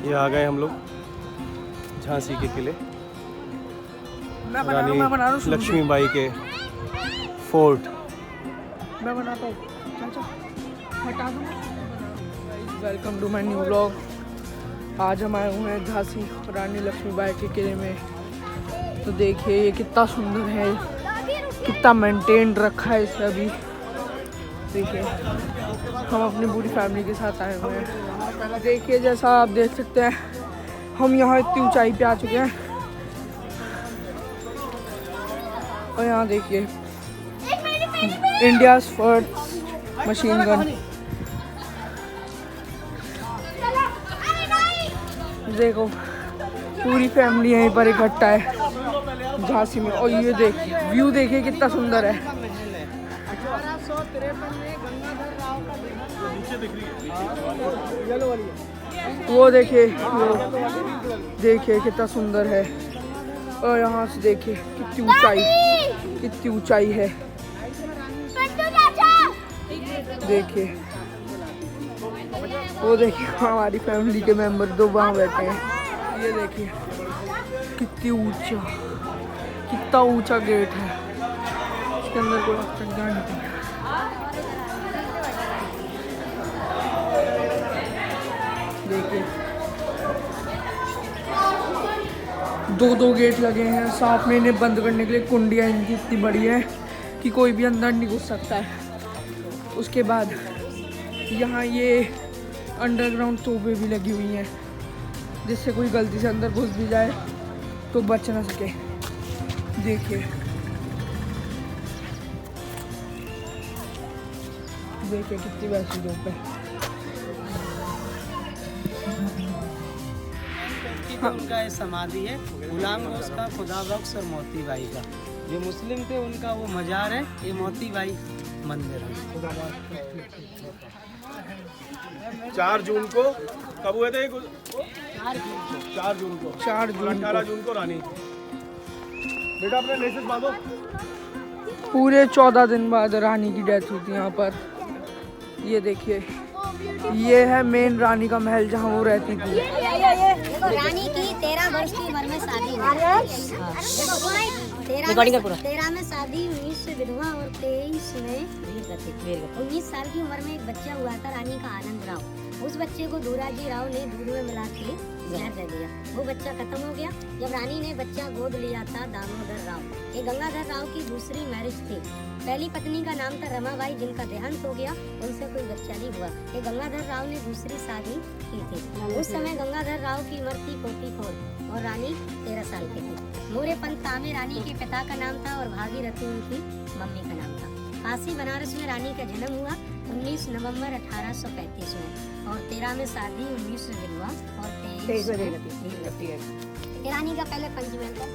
ये आ गए हम लोग झांसी के किले, रानी लक्ष्मीबाई के फोर्ट। मैं बनाता हूँ, हटा दूँ। Welcome to my new vlog. आज हम आए हुए हैं झांसी रानी लक्ष्मीबाई के किले में। तो देखिए ये कितना सुंदर है, कितना मेंटेन रखा है इसे अभी। देखिए हम अपनी पूरी फैमिली के साथ आए हुए हैं। देखिए जैसा आप देख सकते हैं, हम यहाँ इतनी ऊंचाई पे आ चुके हैं। और यहाँ देखिए इंडियाज़ फर्स्ट मशीन गन। देखो पूरी फैमिली यहीं पर इकट्ठा है झांसी में। और ये देखिए व्यू, देखिए कितना सुंदर है। 1853 में गंगाधर राव का वो देखिए, देखिए कितना सुंदर है। और यहाँ से देखिए कितनी ऊंचाई है। देखिए वो देखिए हमारी फैमिली के मेंबर दो वहाँ बैठे हैं। ये देखिए कितना ऊंचा गेट है। इसके अंदर कोई अब तक जा नहीं पाया। देखिए दो गेट लगे हैं साथ में। इन्हें बंद करने के लिए कुंडियाँ इनकी इतनी बड़ी है कि कोई भी अंदर नहीं घुस सकता है। उसके बाद यहाँ ये अंडरग्राउंड तोपें भी लगी हुई हैं, जिससे कोई गलती से अंदर घुस भी जाए तो बच ना सके। देखिए कितनी वैसी तोप है। उनका ये समाधि है गुलाम घोष का, खुदा बख्श और मोती बाई का। जो मुस्लिम थे उनका वो मजार है, ये मोती बाई मंदिर है। 4 जून को कब हुए थे? 4 जून को 18 जून को रानी। बेटा अपने लेसेस बांधो। पूरे 14 दिन बाद रानी की डेथ हुई थी यहाँ पर। ये देखिए ये है मेन रानी का महल जहाँ वो रहती थी। रानी की 13 वर्ष की उम्र में शादी हुई। 13 में शादी, 19 से विधवा और 23 में 19 साल की उम्र में एक बच्चा हुआ था रानी का आनंद राव। उस बच्चे को दूराजी राव ने दूध में मिला के जहर दे दिया। वो बच्चा खत्म हो गया। जब रानी ने बच्चा गोद लिया था दामोदर राव। ये गंगाधर राव की दूसरी मैरिज थी। पहली पत्नी का नाम था रमाबाई, जिनका देहांत हो गया, उनसे कोई बच्चा नहीं हुआ। ये गंगाधर राव ने दूसरी शादी की थी। उस समय गंगाधर राव की उम्र थी 44 और रानी 13 साल की थी। मोरे पंत तामे रानी के पिता का नाम था और भागीरथी उनकी मम्मी का नाम था। काशी बनारस में रानी का जन्म हुआ 19 नवंबर 1835 में और 13 में शादी, 19 में विधवा और 23 में रानी का पहले पंचमहल था।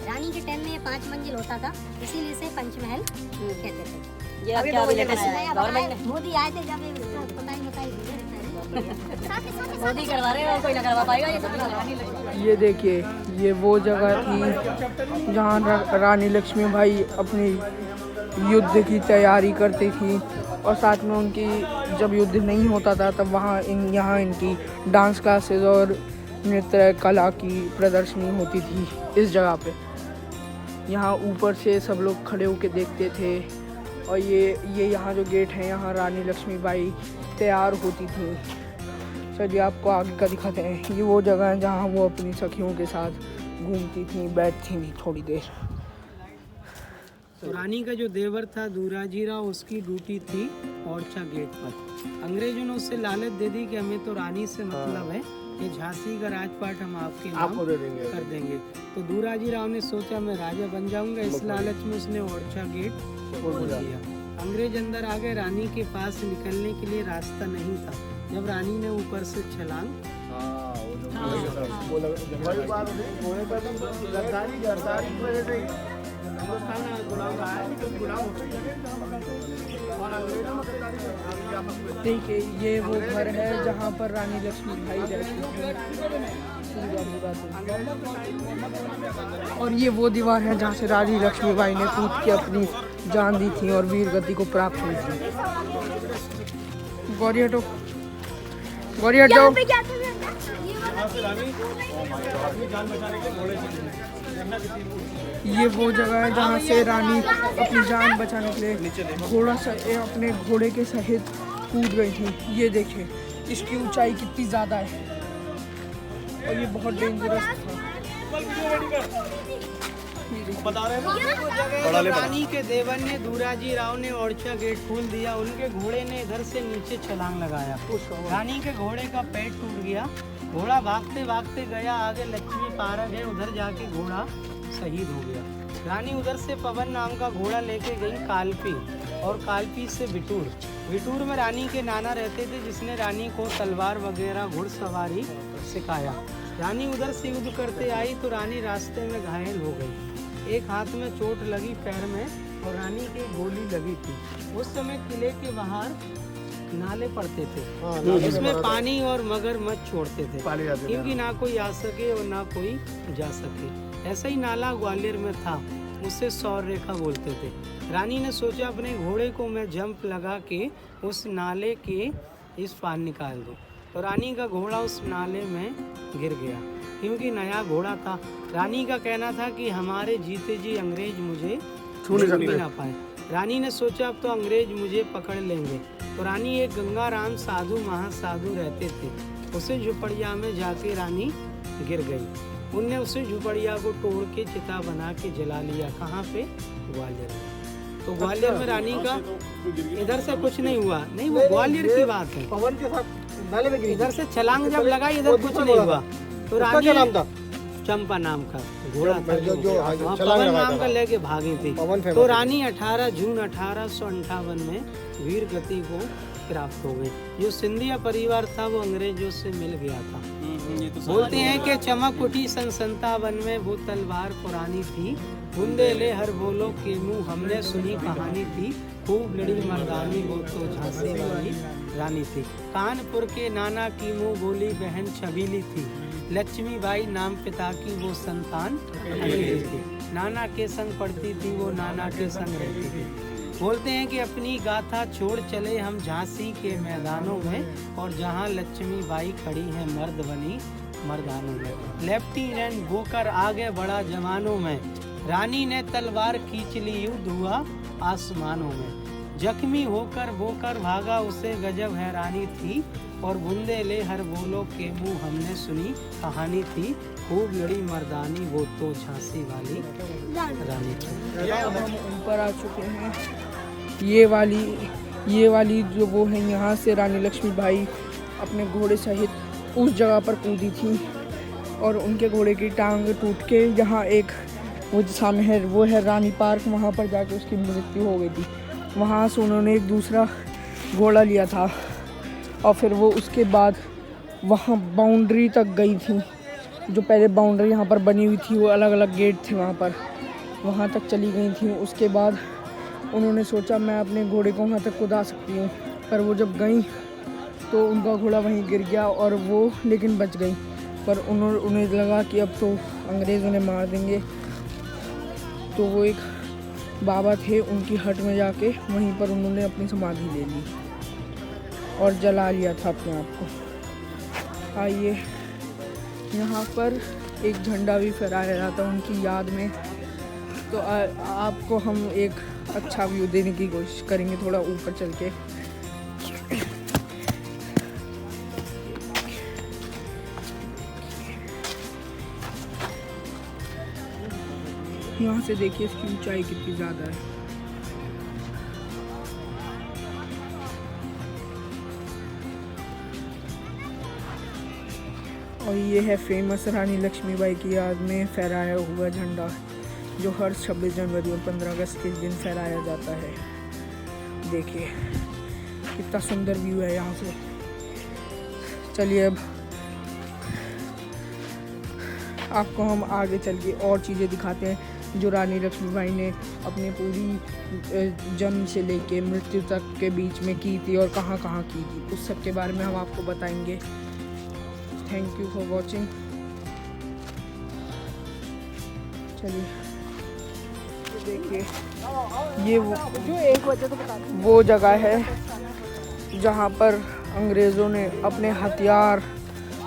रानी के टाइम में 5 मंजिल होता था, इसीलिए इसे पंचमहल कहते थे। ये अब क्या गवर्नमेंट मोदी आए थे जब मोदी करवा रहे हैं, कोई ना करवा पाएगा ये सब। ये देखिए ये वो जगह थी जहाँ रानी लक्ष्मीबाई अपनी युद्ध की तैयारी करती थी। और साथ में उनकी जब युद्ध नहीं होता था तब यहाँ इनकी डांस क्लासेस और नृत्य कला की प्रदर्शनी होती थी इस जगह पे। यहाँ ऊपर से सब लोग खड़े होकर देखते थे। और ये यहाँ जो गेट है, यहाँ रानी लक्ष्मीबाई तैयार होती थी। चलिए आपको आगे का दिखाते हैं। ये वो जगह है जहाँ वो अपनी सखियों के साथ घूमती थी, बैठती थी थोड़ी देर। तो रानी का जो देवर था दूराजी राव, उसकी ड्यूटी थी ओरछा गेट पर। अंग्रेजों ने उससे लालच दे दी कि हमें तो रानी से मतलब है, ये झांसी का राजपाट हम आपके नाम कर देंगे। तो दूराजी राव ने सोचा मैं राजा बन जाऊंगा, इस लालच में उसने ओरछा गेट खोल दिया। अंग्रेज अंदर आ गए। रानी के पास निकलने के लिए रास्ता नहीं था। जब रानी ने ऊपर से छलांग देखिए ये वो घर है जहाँ पर रानी लक्ष्मीबाई रहती थी। और ये वो दीवार है जहाँ से रानी लक्ष्मीबाई ने कूद के अपनी जान दी थी और वीर गति को प्राप्त हुई थी। गौरी हटो, गौरी हट जाओ। ये वो जगह है जहाँ से रानी अपनी जान बचाने के लिए अपने घोड़े के सहित कूद गई थी। ये देखिए इसकी ऊंचाई कितनी ज़्यादा है और ये बहुत डेंजरस था। बता रहे हैं रानी के देवर ने दूराजी राव ने ओरछा गेट खोल दिया। उनके घोड़े ने इधर से नीचे छलांग लगाया। रानी के घोड़े का पेट टूट गया। घोड़ा भागते भागते गया आगे। लक्ष्मी पारा गए, उधर जाके घोड़ा शहीद हो गया। रानी उधर से पवन नाम का घोड़ा लेके गई कालपी और कालपी से बिटूर। बिटूर में रानी के नाना रहते थे जिसने रानी को तलवार वगैरह घुड़सवारी सिखाया। रानी उधर से युद्ध करते आई तो रानी रास्ते में घायल हो गई। एक हाथ में चोट लगी पैर में और रानी की गोली लगी थी। उस समय किले के बाहर नाले पड़ते थे, इसमें पानी और मगरमच्छ छोड़ते थे क्योंकि ना कोई आ सके और ना कोई जा सके। ऐसा ही नाला ग्वालियर में था, उसे सौर रेखा बोलते थे। रानी ने सोचा अपने घोड़े को मैं जंप लगा के उस नाले के इस पार निकाल दूं। तो रानी का घोड़ा उस नाले में गिर गया क्योंकि नया घोड़ा था। रानी का कहना था कि हमारे जीते जी अंग्रेज मुझे छू ना पाए। रानी ने सोचा अब तो अंग्रेज मुझे पकड़ लेंगे। तो रानी एक गंगाराम साधु महासाधु रहते थे, उसे झुपड़िया में जाके रानी गिर गई। उनने उसे झुपड़िया को तोड़ के चिता बना के जला लिया। कहाँ पे? ग्वालियर में। तो ग्वालियर में रानी का इधर से कुछ नहीं हुआ। नहीं, वो ग्वालियर की बात है। पवन के साथ नाले में गिरी। इधर से छलांग जब लगाई इधर कुछ नहीं हुआ। तो रानी चंपा नाम का घोड़ा था जो पवन नाम का लेके भागी थी। तो रानी 18 जून 1858 में वीर गति को प्राप्त हो गई। जो सिंधिया परिवार था वो अंग्रेजों से मिल गया था। बोलते हैं कि चमक उठी सन 57 में वो तलवार पुरानी थी। बुंदेले हर बोलो के मुंह हमने सुनी कहानी थी। खूब लड़ी मर्दानी वो तो झांसी वाली रानी थी। कानपुर के नाना की मुंह बोली बहन छबीली थी। लक्ष्मीबाई नाम पिता की वो संतान अंग्रेज थी। नाना के संग पढ़ती थी वो नाना के संग रहती थी। बोलते हैं कि अपनी गाथा छोड़ चले हम झांसी के मैदानों में और जहां लक्ष्मीबाई खड़ी है मर्द बनी मर्दानों में। लेफ्टिनेंट बोकर आगे बढ़ा जवानों में। रानी ने तलवार खींच ली युद्ध हुआ आसमानों में। जख्मी होकर बोकर भागा उसे गजब हैरानी थी। और बुंदेले हर बोलो के मुंह हमने सुनी कहानी थी। खूब लड़ी मर्दानी वो तो झांसी वाली रानी थी। अब हम ऊपर आ चुके हैं। ये वाली जो वो है, यहाँ से रानी लक्ष्मीबाई अपने घोड़े सहित उस जगह पर कूदी थी और उनके घोड़े की टांग टूट के यहाँ एक वो सामने है वो है रानी पार्क, वहाँ पर जाके उसकी मृत्यु हो गई थी। वहाँ से उन्होंने एक दूसरा घोड़ा लिया था और फिर वो उसके बाद वहाँ बाउंड्री तक गई थी। जो पहले बाउंड्री यहाँ पर बनी हुई थी वो अलग अलग गेट थे वहाँ तक चली गई थी। उसके बाद उन्होंने सोचा मैं अपने घोड़े को वहाँ तक कूदा सकती हूँ, पर वो जब गई तो उनका घोड़ा वहीं गिर गया और वो लेकिन बच गई। पर उन्हें लगा कि अब तो अंग्रेज़ उन्हें मार देंगे, तो वो एक बाबा थे उनकी हट में जाके वहीं पर उन्होंने अपनी समाधि ले ली और जला लिया था अपने आप को। आइए, यहाँ पर एक झंडा भी फहराया जाता उनकी याद में। तो आपको हम एक अच्छा व्यू देने की कोशिश करेंगे थोड़ा ऊपर चल के। यहाँ से देखिए इसकी ऊंचाई कितनी ज़्यादा है। और ये है फेमस रानी लक्ष्मीबाई की याद में फहराया हुआ झंडा, जो हर 26 जनवरी और 15 अगस्त के दिन फहराया जाता है। देखिए कितना सुंदर व्यू है यहाँ से। चलिए अब आपको हम आगे चल के और चीज़ें दिखाते हैं जो रानी लक्ष्मीबाई ने अपने पूरी जन्म से लेके मृत्यु तक के बीच में की थी और कहाँ कहाँ की थी। उस सब के बारे में हम आपको बताएंगे। Thank you for watching. चलिए देखिए, ये वो जगह है जहाँ पर अंग्रेज़ों ने अपने हथियार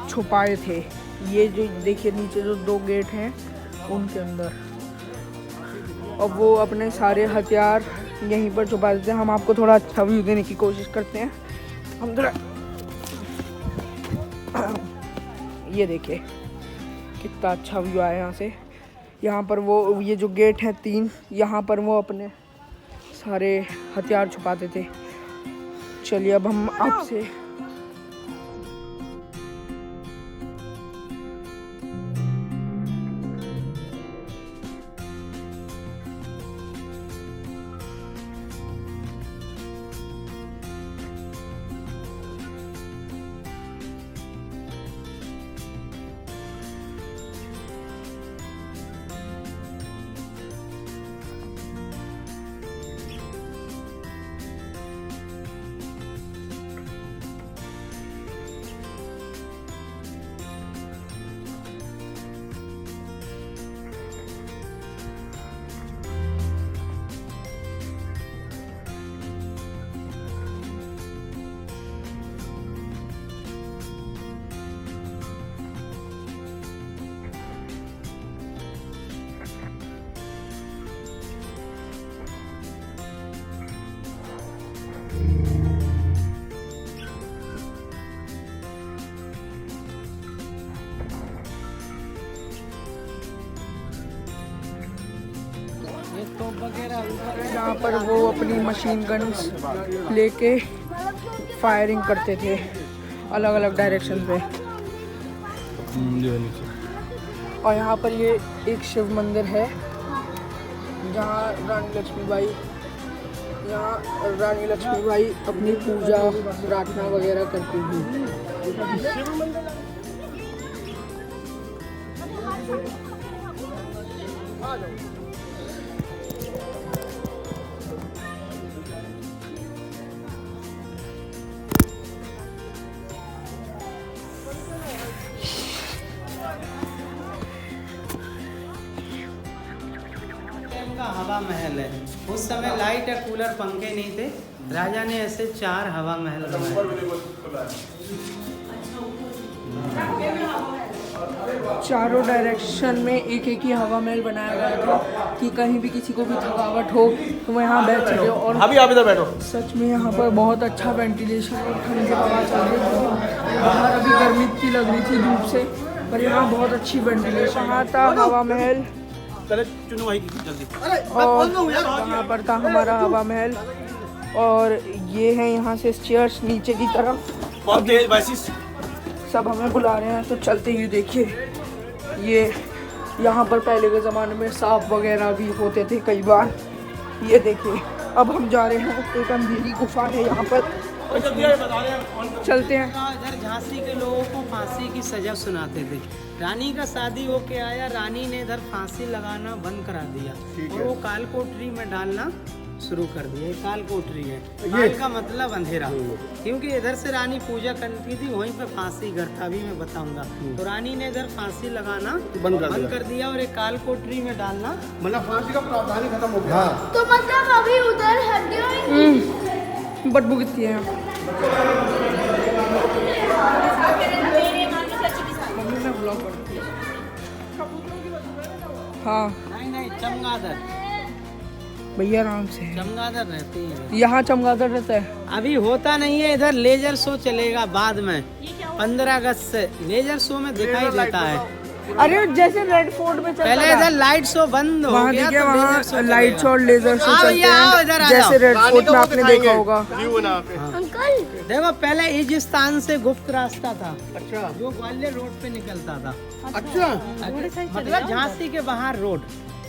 छुपाए थे। ये जो देखिए नीचे जो 2 गेट हैं उनके अंदर, और वो अपने सारे हथियार यहीं पर छुपा देते हैं। हम आपको थोड़ा अच्छा व्यू देने की कोशिश करते हैं। हम थोड़ा ये देखिए कितना अच्छा व्यू आया यहाँ से। यहाँ पर वो ये जो गेट है 3, यहाँ पर वो अपने सारे हथियार छुपाते थे। चलिए अब हम आपसे यहाँ पर वो अपनी मशीन गन्स लेके फायरिंग करते थे अलग अलग डायरेक्शन पे। और यहाँ पर ये एक शिव मंदिर है जहाँ रानी लक्ष्मीबाई अपनी पूजा प्रार्थना वगैरह करती थी। हवा महल है। उस समय लाइट या कूलर पंखे नहीं थे, राजा ने ऐसे 4 हवा महल बनाए। चारों डायरेक्शन में एक ही हवा महल बनाया गया था कि कहीं भी किसी को भी थकावट हो तो वो यहाँ बैठ सके। और अभी आप इधर बैठो। सच में यहाँ पर बहुत अच्छा वेंटिलेशन और ठंडी हवा चल रही थी। बाहर अभी गर्मी इतनी लग रही थी धूप से, पर यहाँ बहुत अच्छी वेंटिलेशन। यहाँ था हवा महल और यहाँ पर था हमारा हवा महल। और ये है यहाँ से स्टेयर्स नीचे की तरफ। सब हमें बुला रहे हैं तो चलते ही देखिए। ये यहाँ पर पहले के ज़माने में सांप वगैरह भी होते थे कई बार। ये देखिए अब हम जा रहे हैं, एक अंधेरी गुफा है यहाँ पर, चलते हैं। इधर झांसी के लोगों को फांसी की सजा सुनाते थे। रानी का शादी होके आया, रानी ने इधर फांसी लगाना बंद करा दिया और वो काल कोठरी में डालना शुरू कर दिया। काल कोठरी है, काल का मतलब अंधेरा, क्योंकि इधर से रानी पूजा करती थी, वहीं पे फांसी घर था, अभी मैं बताऊंगा। तो रानी ने इधर फांसी लगाना बंद कर दिया और एक काल कोठरी में डालना, मतलब फांसी का प्रावधान ही खत्म हो गया। तो मतलब अभी उधर हड्डियों बदबू कितनी है। हाँ नहीं चमगादड़ भैया आराम से। चमगादड़ रहती है यहाँ, चमगादड़ रहता है। अभी होता नहीं है इधर। लेजर शो चलेगा बाद में, 15 अगस्त से लेजर शो में दिखाई देता है। अरे जैसे रेड फोर्ट में पहले इधर लाइट शो बंद हो गया, तो वहाँ लाइट शो और लेजर शो चलते हैं, इधर आ जैसे रेड फोर्ट में आपने देखा होगा। अंकल देखो पहले इस स्थान से गुप्त रास्ता था, अच्छा, जो ग्वालियर रोड पे निकलता था। अच्छा, मतलब झांसी के बाहर रोड।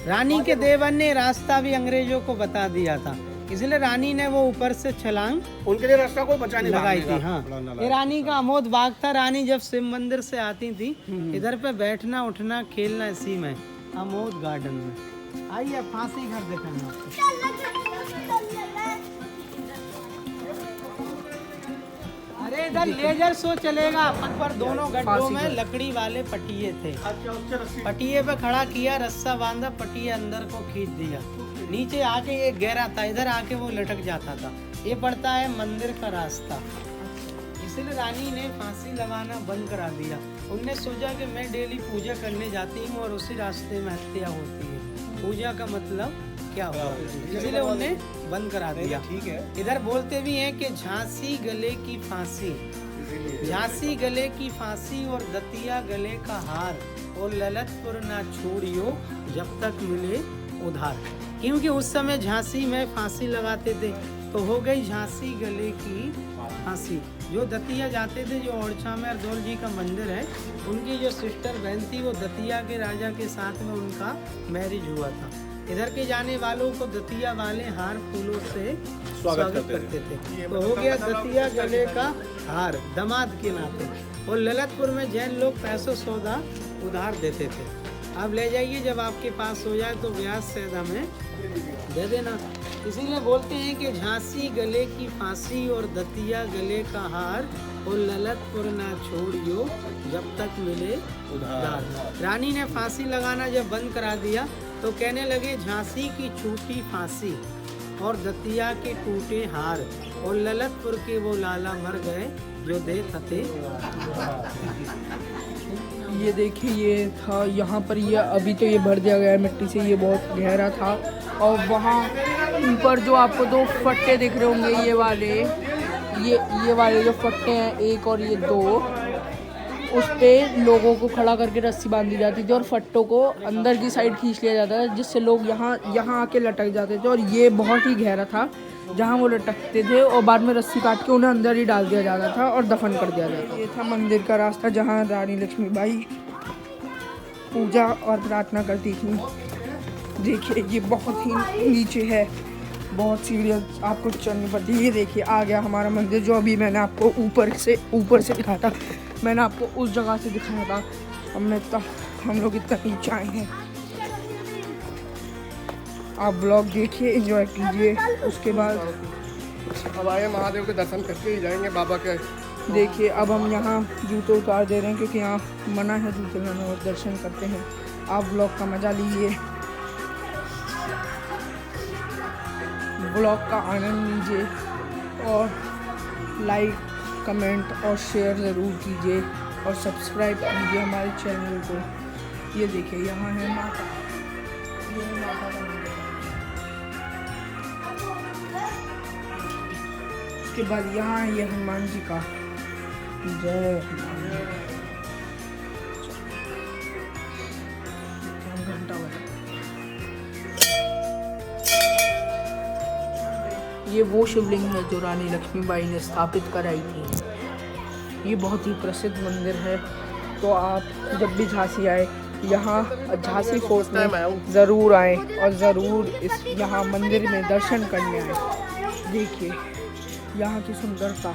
रानी के देवर ने रास्ता भी अंग्रेजों को बता दिया था, इसलिए रानी ने वो ऊपर से छलांग उनके लिए रास्ता कोई बचा नहीं लगाई थी। हाँ, ये रानी का अमोद बाग था। रानी जब शिव मंदिर से आती थी, इधर पे बैठना उठना खेलना इसी में, अमोद गार्डन में। आइए फांसी घर दिखाना। अरे अरे इधर लेजर शो चलेगा अपन पर। दोनों गड्ढों में लकड़ी वाले पटिए थे। पटिए पे खड़ा किया, रस्सा बांधा, पटिए अंदर को खींच दिया। नीचे आके ये गहरा था, इधर आके वो लटक जाता था। ये पड़ता है मंदिर का रास्ता। इसलिए रानी ने फांसी लगाना बंद करा दिया। उनने सोचा कि मैं डेली पूजा करने जाती हूँ और उसी रास्ते में हत्या होती है। पूजा का मतलब क्या हुआ, इसलिए उन्हें बंद करा दिया। ठीक है। इधर बोलते भी हैं कि झांसी गले की फांसी, झांसी गले की फांसी और दतिया गले का हार, और ललितपुर ना छोड़ियो जब तक मिले उधार। क्योंकि उस समय झांसी में फांसी लगाते थे तो हो गई झांसी गले की फांसी। जो दतिया जाते थे, जो ओरछा में हरदौल जी का मंदिर है, उनकी जो सिस्टर बहन थी वो दतिया के राजा के साथ में उनका मैरिज हुआ था। इधर के जाने वालों को दतिया वाले हार फूलों से स्वागत करते थे। तो हो गया दतिया गले का हार दामाद के नाते। और ललितपुर में जैन लोग पैसों सौदा उधार देते थे। आप ले जाइए, जब आपके पास हो जाए तो ब्याज सहित हमें दे देना। इसीलिए बोलते हैं कि झांसी गले की फांसी और दतिया गले का हार, और ललितपुर ना छोड़ियो जब तक मिले उधार। रानी ने फांसी लगाना जब बंद करा दिया तो कहने लगे झांसी की छूटी फांसी और दतिया के टूटे हार, और ललितपुर के वो लाला मर गए जो दे थे। ये देखिए, ये था यहाँ पर, ये अभी तो ये भर दिया गया है मिट्टी से। ये बहुत गहरा था। और वहाँ ऊपर जो आपको दो फट्टे दिख रहे होंगे, ये वाले जो फट्टे हैं, एक और ये दो, उस पे लोगों को खड़ा करके रस्सी बांधी जाती थी और फट्टों को अंदर की साइड खींच लिया जाता था, जिससे लोग यहाँ आके लटक जाते थे। और ये बहुत ही गहरा था जहाँ वो लटकते थे, और बाद में रस्सी काट के उन्हें अंदर ही डाल दिया जाता था और दफन कर दिया जाता था। ये था मंदिर का रास्ता जहाँ रानी लक्ष्मीबाई पूजा और प्रार्थना करती थी। देखिए, ये बहुत ही नीचे है, बहुत सीढ़ियाँ आपको चढ़नी पड़ती है। ये देखिए आ गया हमारा मंदिर, जो अभी मैंने आपको ऊपर से दिखाया था। मैंने आपको उस जगह से दिखाया था। हम लोग इतना नीचे आए हैं। आप ब्लॉग देखिए, एंजॉय कीजिए। उसके बाद अब आए महादेव के दर्शन करके ही जाएंगे बाबा के। देखिए, अब हम यहाँ जूते उतार दे रहे हैं क्योंकि यहाँ मना है जूते लाना, और दर्शन करते हैं। आप ब्लॉग का मजा लीजिए, ब्लॉग का आनंद लीजिए, और लाइक, कमेंट और शेयर ज़रूर कीजिए, और सब्सक्राइब कीजिए हमारे चैनल को। ये देखिए, यहाँ है माता, ये है माता का मंदिर। उसके बाद यहाँ है ये हनुमान जी का। जय हनुमान। घंटा बजा। ये वो शिवलिंग है जो रानी लक्ष्मीबाई ने स्थापित कराई थी। ये बहुत ही प्रसिद्ध मंदिर है। तो आप जब भी झांसी आए, यहाँ झांसी फोर्ट में ज़रूर आए और ज़रूर इस यहाँ मंदिर में दर्शन करने आए। देखिए यहाँ की सुंदरता।